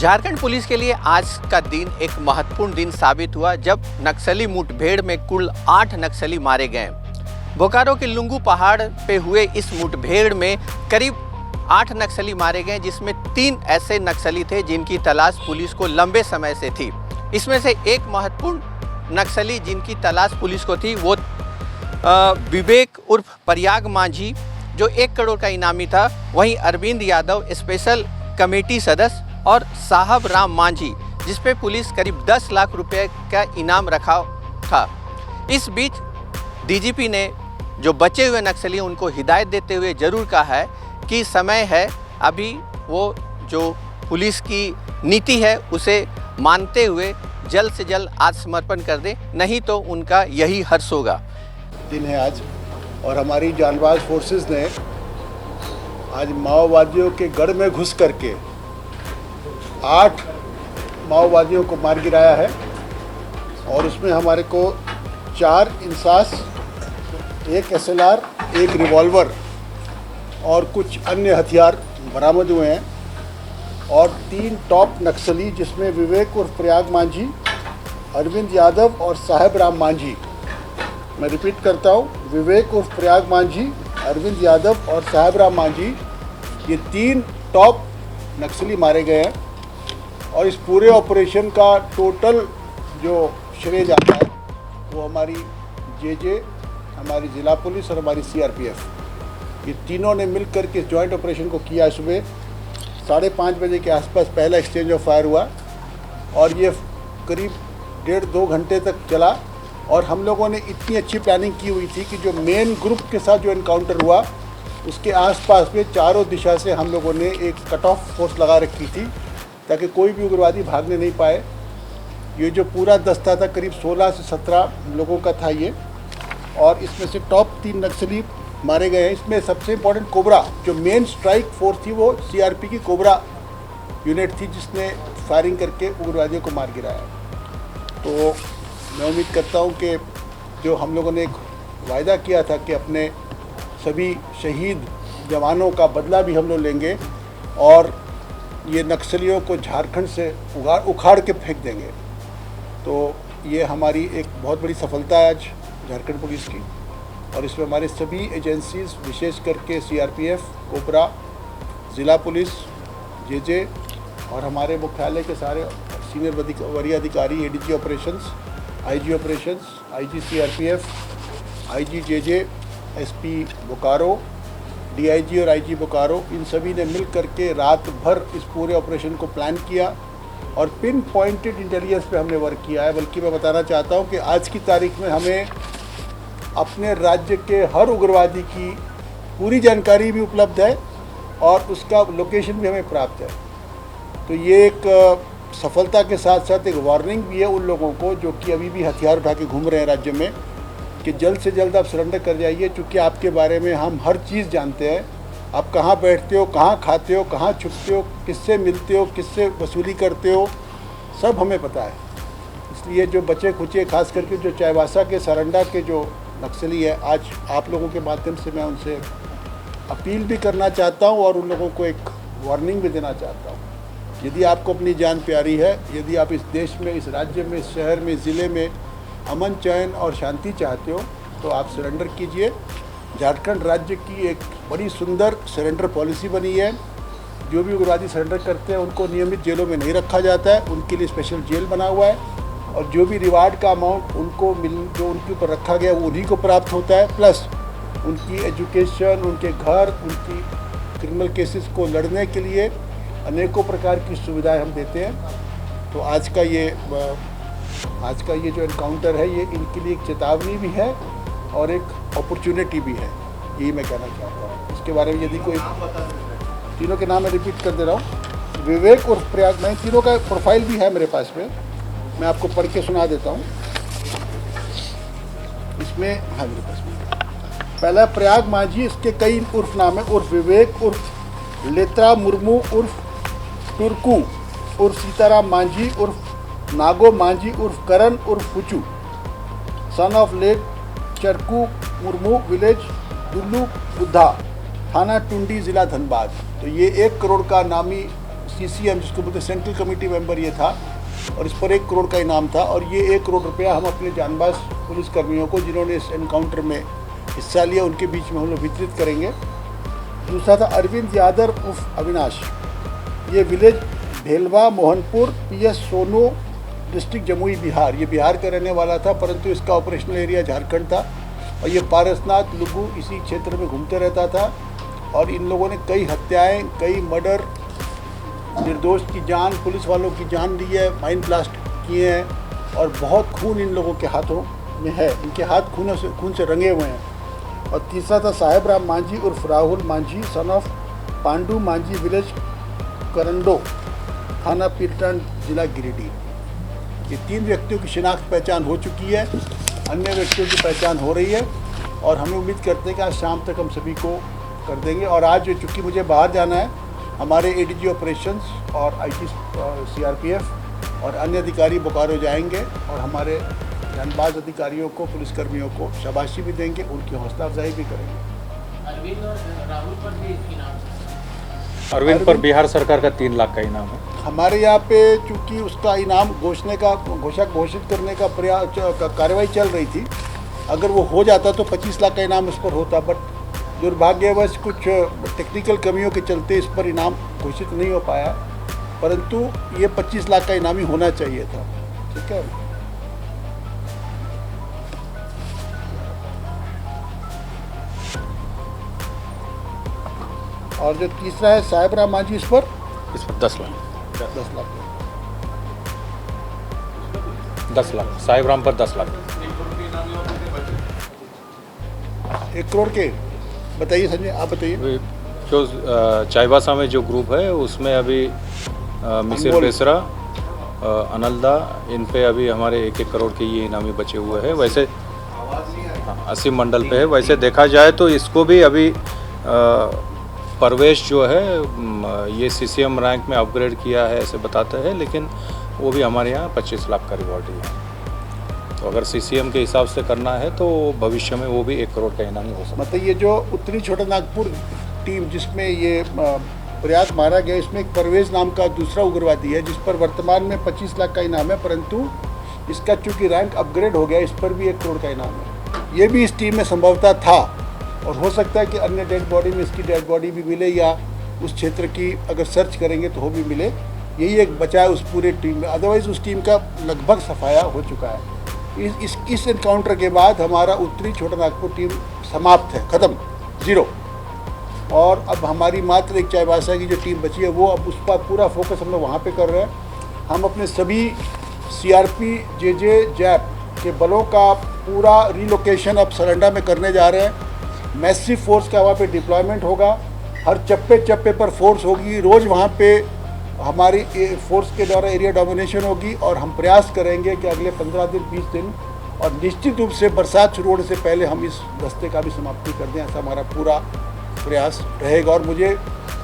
Jharkhand police के लिए आज का दिन एक महत्वपूर्ण दिन साबित हुआ जब नक्सली मुठभेड़ में कुल 8 नक्सली मारे गए। बोकारो के लुंगू पहाड़ पे हुए इस मुठभेड़ में करीब 8 नक्सली मारे गए, जिसमें 3 ऐसे नक्सली थे जिनकी तलाश पुलिस को लंबे समय से थी। इसमें से एक महत्वपूर्ण नक्सली जिनकी तलाश पुलिस को थी वो विवेक उर्फ प्रयाग मांझी, जो 1 करोड़ का इनामी था। वहीं अरविंद यादव स्पेशल कमेटी सदस्य और साहब राम मांझी, जिस पे पुलिस करीब 10 लाख रुपए का इनाम रखा था। इस बीच डीजीपी ने जो बचे हुए नक्सली उनको हिदायत देते हुए जरूर कहा है कि समय है, अभी वो जो पुलिस की नीति है उसे मानते हुए जल्द से जल्द आत्मसमर्पण कर दे, नहीं तो उनका यही हर्ष होगा। दिन है आज, और हमारी जांबाज फोर्सेस ने आज माओवादियों के गढ़ में घुस करके 8 माओवादियों को मार गिराया है, और उसमें हमारे को 4 इंसास, 1 SLR, 1 रिवॉल्वर और कुछ अन्य हथियार बरामद हुए हैं, और 3 टॉप नक्सली जिसमें विवेक उर्फ प्रयाग मांझी, अरविंद यादव और साहब राम मांझी। मैं रिपीट करता हूँ, विवेक उर्फ प्रयाग मांझी, अरविंद यादव और साहब राम मांझी, ये 3 टॉप नक्सली मारे गए हैं। और इस पूरे ऑपरेशन का टोटल जो श्रेय जाता है वो हमारी JJ, हमारी ज़िला पुलिस और हमारी CRPF, ये तीनों ने मिल कर के इस जॉइंट ऑपरेशन को किया। सुबह 5:30 बजे के आसपास पहला एक्सचेंज ऑफ फायर हुआ, और ये करीब 1.5-2 घंटे तक चला। और हम लोगों ने इतनी अच्छी प्लानिंग की हुई थी कि जो मेन ग्रुप के साथ जो एनकाउंटर हुआ उसके आसपास में चारों दिशा से हम लोगों ने एक कट ऑफ फोर्स लगा रखी थी, ताकि कोई भी उग्रवादी भागने नहीं पाए। ये जो पूरा दस्ता था करीब 16 से 17 लोगों का था ये, और इसमें से टॉप 3 नक्सली मारे गए हैं। इसमें सबसे इम्पोर्टेंट कोबरा, जो मेन स्ट्राइक फोर्स थी, वो CRP की कोबरा यूनिट थी, जिसने फायरिंग करके उग्रवादियों को मार गिराया। तो मैं उम्मीद करता हूँ कि जो हम लोगों ने एक वायदा किया था कि अपने सभी शहीद जवानों का बदला भी हम लोग लेंगे, और ये नक्सलियों को झारखंड से उखाड़ के फेंक देंगे। तो ये हमारी एक बहुत बड़ी सफलता है आज झारखंड पुलिस की, और इसमें हमारे सभी एजेंसीज, विशेष करके CRPF, कोबरा, ज़िला पुलिस, JJ और हमारे मुख्यालय के सारे सीनियर वरीय अधिकारी, ADG operations, IG operations, IG CRPF, IG JJ, SP Bokaro, DIG और IG बोकारो, इन सभी ने मिल करके रात भर इस पूरे ऑपरेशन को प्लान किया, और पिन पॉइंटेड इंटेलिजेंस पे हमने वर्क किया है। बल्कि मैं बताना चाहता हूँ कि आज की तारीख में हमें अपने राज्य के हर उग्रवादी की पूरी जानकारी भी उपलब्ध है, और उसका लोकेशन भी हमें प्राप्त है। तो ये एक सफलता के साथ साथ एक वार्निंग भी है उन लोगों को जो कि अभी भी हथियार उठा के घूम रहे हैं राज्य में, कि जल्द से जल्द आप सरेंडर कर जाइए, क्योंकि आपके बारे में हम हर चीज़ जानते हैं। आप कहाँ बैठते हो, कहाँ खाते हो, कहाँ छुपते हो, किससे मिलते हो, किससे वसूली करते हो, सब हमें पता है। इसलिए जो बचे खुचे, खास करके जो चाईबासा के सरंडा के जो नक्सली है, आज आप लोगों के माध्यम से मैं उनसे अपील भी करना चाहता हूँ, और उन लोगों को एक वार्निंग भी देना चाहता हूँ। यदि आपको अपनी जान प्यारी है, यदि आप इस देश में, इस राज्य में, इस शहर में, ज़िले में अमन, चैन और शांति चाहते हो, तो आप सरेंडर कीजिए। झारखंड राज्य की एक बड़ी सुंदर सरेंडर पॉलिसी बनी है। जो भी उग्रवादी सरेंडर करते हैं उनको नियमित जेलों में नहीं रखा जाता है, उनके लिए स्पेशल जेल बना हुआ है, और जो भी रिवार्ड का अमाउंट उनको जो उनके ऊपर रखा गया वो उन्हीं को प्राप्त होता है, प्लस उनकी एजुकेशन, उनके घर, उनकी क्रिमिनल केसेस को लड़ने के लिए अनेकों प्रकार की सुविधाएं हम देते हैं। तो आज का ये जो एनकाउंटर है, ये इनके लिए एक चेतावनी भी है और एक अपॉर्चुनिटी भी है, यही मैं कहना चाहता हूँ। इसके बारे में यदि कोई, तीनों के नाम मैं रिपीट कर दे रहा हूँ, विवेक उर्फ प्रयाग, मैं तीनों का प्रोफाइल भी है मेरे पास में, मैं आपको पढ़ के सुना देता हूँ। इसमें हाँ मेरे पास में पहला प्रयाग मांझी, इसके कई उर्फ नाम है। उर्फ विवेक उर्फ लेत्रा मुर्मू उर्फ टुरकू उर्फ सीताराम मांझी उर्फ नागो मांझी उर्फ करण उर्फ Puchu, son of late Charku Murmu, village Dullu Buddha, थाना टुंडी, ज़िला धनबाद। तो ये 1 करोड़ का नामी CCM जिसको बोलते सेंट्रल कमेटी मेंबर ये था, और इस पर 1 करोड़ का इनाम था। और ये 1 करोड़ रुपया हम अपने जांबाज पुलिसकर्मियों को जिन्होंने इस एनकाउंटर में हिस्सा लिया उनके बीच में हम लोग वितरित करेंगे। दूसरा था अरविंद यादव उर्फ अविनाश, ये विलेज भेलवा मोहनपुर PS सोनो डिस्ट्रिक्ट जमुई बिहार, ये बिहार का रहने वाला था, परंतु इसका ऑपरेशनल एरिया झारखंड था और ये पारसनाथ लुगु इसी क्षेत्र में घूमते रहता था। और इन लोगों ने कई हत्याएं, कई मर्डर, निर्दोष की जान, पुलिस वालों की जान ली है, माइन ब्लास्ट किए हैं और बहुत खून इन लोगों के हाथों में है, इनके हाथ खून से रंगे हुए हैं। और तीसरा था साहेब राम मांझी उर्फ Rahul Manjhi, son of Pandu Manjhi, village Karando, थाना पीरटन, जिला गिरिडीह। ये 3 व्यक्तियों की शिनाख्त पहचान हो चुकी है, अन्य व्यक्तियों की पहचान हो रही है और हमें उम्मीद करते हैं कि आज शाम तक हम सभी को कर देंगे। और आज चूँकि मुझे बाहर जाना है, हमारे ADG ऑपरेशंस और IT CRPF और अन्य अधिकारी बोकारो जाएंगे और हमारे जांबाज अधिकारियों को, पुलिसकर्मियों को शाबाशी भी देंगे, उनकी हौसला अफजाई भी करेंगे। अरविंद और राहुल पर भी इनाम है। अरविंद पर बिहार सरकार का 3 लाख का इनाम है। हमारे यहाँ पे चूँकि उसका इनाम घोषित करने का प्रयास कार्रवाई चल रही थी, अगर वो हो जाता तो 25 लाख का इनाम इस पर होता, बट दुर्भाग्यवश कुछ टेक्निकल कमियों के चलते इस पर इनाम घोषित नहीं हो पाया, परंतु ये 25 लाख का इनाम ही होना चाहिए था। ठीक है। और जो तीसरा है साहेब राम मांझी, इस पर 10 लाख 10 लाख साहिब राम पर 10 लाख। 1 करोड़ के बताइए संजय, आप बताइए। जो चाईबासा में जो ग्रुप है उसमें अभी मिसिर बेसरा, अनलदा, इन पे अभी हमारे 1-1 करोड़ के ये इनामी बचे हुए हैं। वैसे 80 मंडल पे है। वैसे देखा जाए तो इसको भी अभी परवेश जो है ये CCM रैंक में अपग्रेड किया है ऐसे बताते हैं, लेकिन वो भी हमारे यहाँ 25 लाख का रिवॉर्ड है। तो अगर CCM के हिसाब से करना है तो भविष्य में वो भी 1 करोड़ का इनामी हो सकता है। मतलब ये जो उत्तरी छोटा नागपुर टीम जिसमें ये प्रयास मारा गया, इसमें एक परवेज नाम का दूसरा उग्रवादी है जिस पर वर्तमान में 25 लाख का इनाम है, परंतु इसका चूँकि रैंक अपग्रेड हो गया, इस पर भी 1 करोड़ का इनाम है। ये भी इस टीम में संभवतः था और हो सकता है कि अन्य डेड बॉडी में इसकी डेड बॉडी भी मिले या उस क्षेत्र की अगर सर्च करेंगे तो वो भी मिले। यही एक बचा है उस पूरे टीम में, अदरवाइज़ उस टीम का लगभग सफाया हो चुका है। इस एनकाउंटर के बाद हमारा उत्तरी छोटा नागपुर टीम समाप्त है, ख़त्म, 0। और अब हमारी मात्र एक चाईबासा की जो टीम बची है वो अब उस पर पूरा फोकस हम लोग वहाँ पे कर रहे हैं। हम अपने सभी CRP JJ जैप के बलों का पूरा रिलोकेशन अब सरंडा में करने जा रहे हैं। मैसिव फोर्स का वहाँ पे डिप्लॉयमेंट होगा, हर चप्पे पर फोर्स होगी, रोज़ वहाँ पे हमारी फोर्स के द्वारा एरिया डोमिनेशन होगी और हम प्रयास करेंगे कि अगले 15 दिन 20 दिन और निश्चित रूप से बरसात शुरू होने से पहले हम इस दस्ते का भी समाप्ति कर दें, ऐसा हमारा पूरा प्रयास रहेगा। और मुझे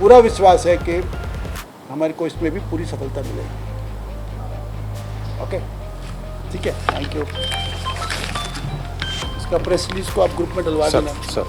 पूरा विश्वास है कि हमारे को इसमें भी पूरी सफलता मिलेगी। ओके, ठीक है, थैंक यू। इसका प्रेस रिलीज को आप ग्रुप में डलवा देना सर।